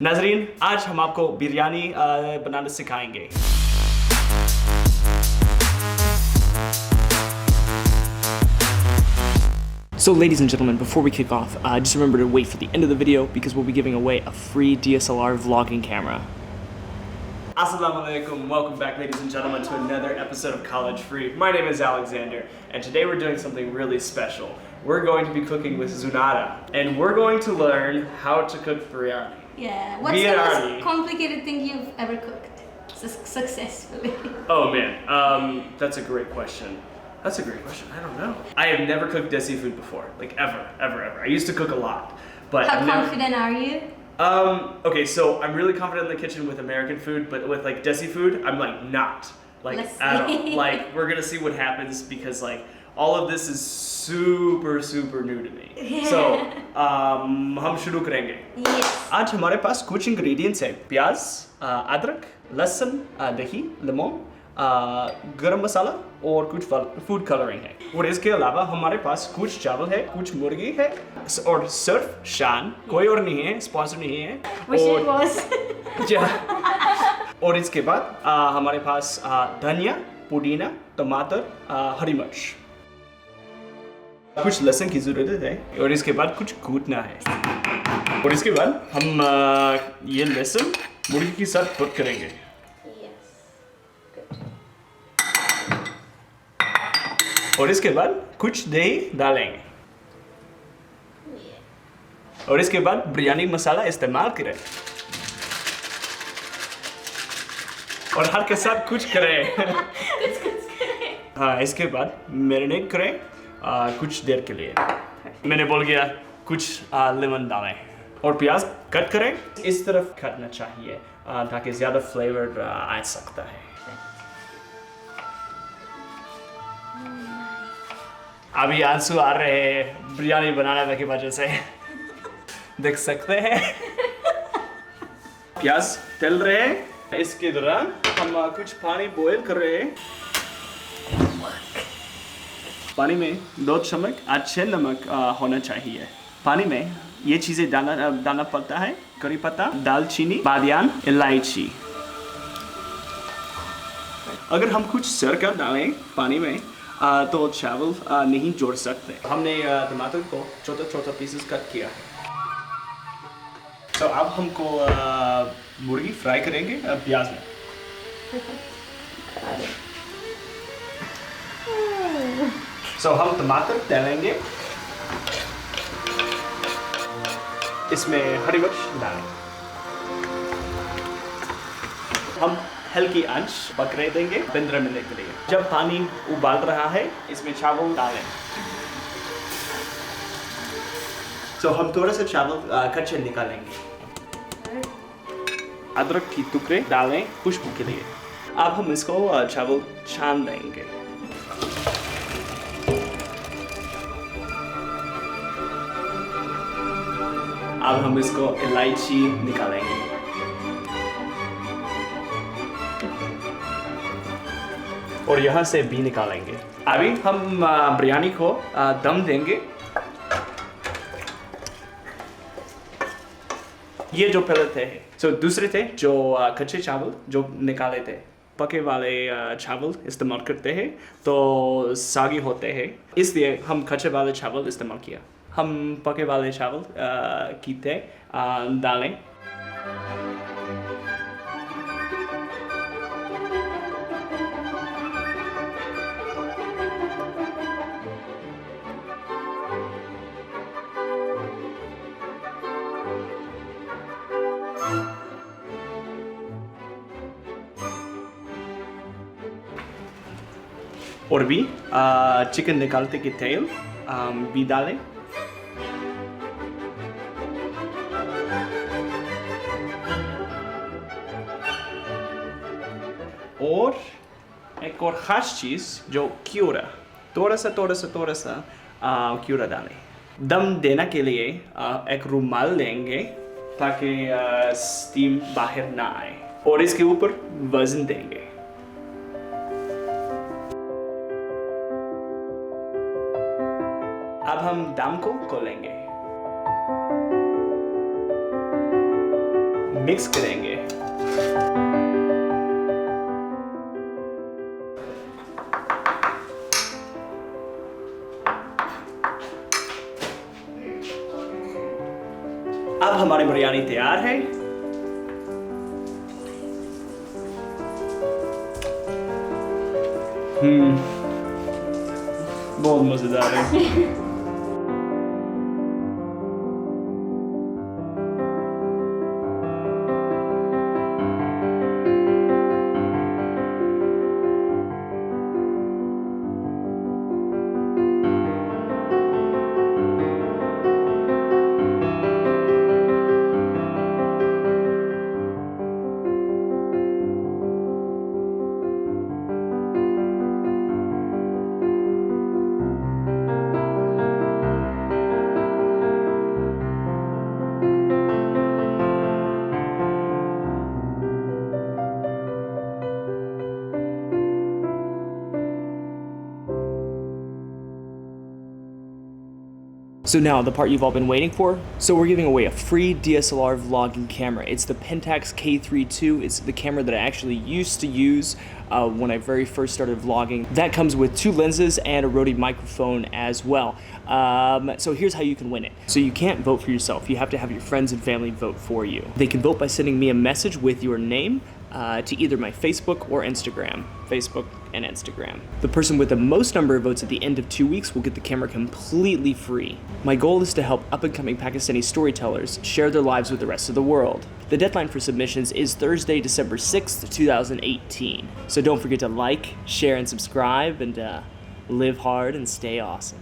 नाजरीन, आज हम आपको बिरयानी बनाना सिखाएंगे। So ladies and gentlemen, before we kick off, just remember to wait for the end of the video because we'll be giving away a free DSLR vlogging camera. Assalamu alaikum, welcome back ladies and gentlemen to another episode of College Free. My name is Alexander and today we're doing something really special. We're going to be cooking with Zunaira and we're going to learn how to cook biryani. Yeah, what's the most complicated thing you've ever cooked successfully? Oh man, that's a great question. I don't know. I have never cooked Desi food before, like ever. I used to cook a lot, but how confident are you? Okay, so I'm really confident in the kitchen with American food, but with like Desi food, I'm like not like at all. Like we're gonna see what happens because like all of this is super new to me. So हम शुरू करेंगे. Yes. आज हमारे पास कुछ ingredients हैं. प्याज, अदरक, लहसुन, दही, लेमन, गरम मसाला और कुछ फूड कलरिंग है. और इसके अलावा हमारे पास कुछ चावल है, कुछ मुर्गी है और सिर्फ शान, कोई और नहीं है, स्पॉन्सर नहीं है. और इसके बाद हमारे पास धनिया, पुदीना, टमाटर, हरी मिर्च. कुछ लहसुन की जरूरत है और इसके बाद कुछ कूटना है. और इसके बाद हम ये लहसुन मुर्गी के साथ कुक करेंगे. और इसके बाद कुछ दही डालेंगे. और इसके बाद बिरयानी मसाला इस्तेमाल करें और हर के साथ कुछ करें. हाँ, इसके बाद मैरिनेट करें कुछ देर के लिए. मैंने बोल गया कुछ लेमन डालें और प्याज कट करें. इस तरफ कटना चाहिए ताकि ज़्यादा फ्लेवर आ सकता है. अभी आंसू आ रहे हैं बिरयानी बनाने की वजह से. देख सकते हैं प्याज तल रहे हैं. इसके दौरान हम कुछ पानी बॉईल कर रहे हैं. पानी में 2 चम्मच अच्छे नमक होना चाहिए. पानी में ये चीज़ें डालना पड़ता है. करी पत्ता, दालचीनी, बादियान, इलायची. अगर हम कुछ सरका डालें पानी में तो चावल नहीं जोड़ सकते. हमने टमाटर को छोटा पीसेस कट किया है. तो अब हमको मुर्गी फ्राई करेंगे प्याज में. So हम टमाटर डालेंगे. इसमें हरी मिर्च डालेंगे. हम हल्की आंच पकने देंगे 15 मिनट के लिए. जब पानी उबाल रहा है इसमें चावल डालें. तो हम थोड़ा सा चावल कच्चे निकालेंगे. अदरक की टुकड़े डालें खुशबू के लिए. अब हम इसको चावल छान देंगे. अब हम इसको इलायची निकालेंगे. और यहाँ से भी निकालेंगे. अभी हम बिरयानी को दम देंगे. ये जो पहले थे तो दूसरे थे जो कच्चे चावल जो निकाले थे. पके वाले चावल इस्तेमाल करते हैं तो सागी होते हैं, इसलिए हम कच्चे वाले चावल इस्तेमाल किया. हम पके वाले चावल कीते डालें. और भी चिकन निकालते के तेल भी डालें. और एक और ख़ास चीज़ जो क्यूरा, थोड़ा सा क्यूरा डालें. दम देने के लिए एक रुमाल लेंगे ताकि स्टीम बाहर ना आए. और इसके ऊपर वजन देंगे. अब हम दम को खोलेंगे. मिक्स करेंगे। अब हमारी बिरयानी तैयार है। बहुत मजेदार है। So now, the part you've all been waiting for. So we're giving away a free DSLR vlogging camera. It's the Pentax K3 II. It's the camera that I actually used to use when I very first started vlogging. That comes with 2 lenses and a Rode microphone as well. So here's how you can win it. So you can't vote for yourself. You have to have your friends and family vote for you. They can vote by sending me a message with your name to either my Facebook or Instagram. Facebook and Instagram. The person with the most number of votes at the end of 2 weeks will get the camera completely free. My goal is to help up-and-coming Pakistani storytellers share their lives with the rest of the world. The deadline for submissions is Thursday, December 6th, 2018. So don't forget to like, share, and subscribe, and live hard and stay awesome.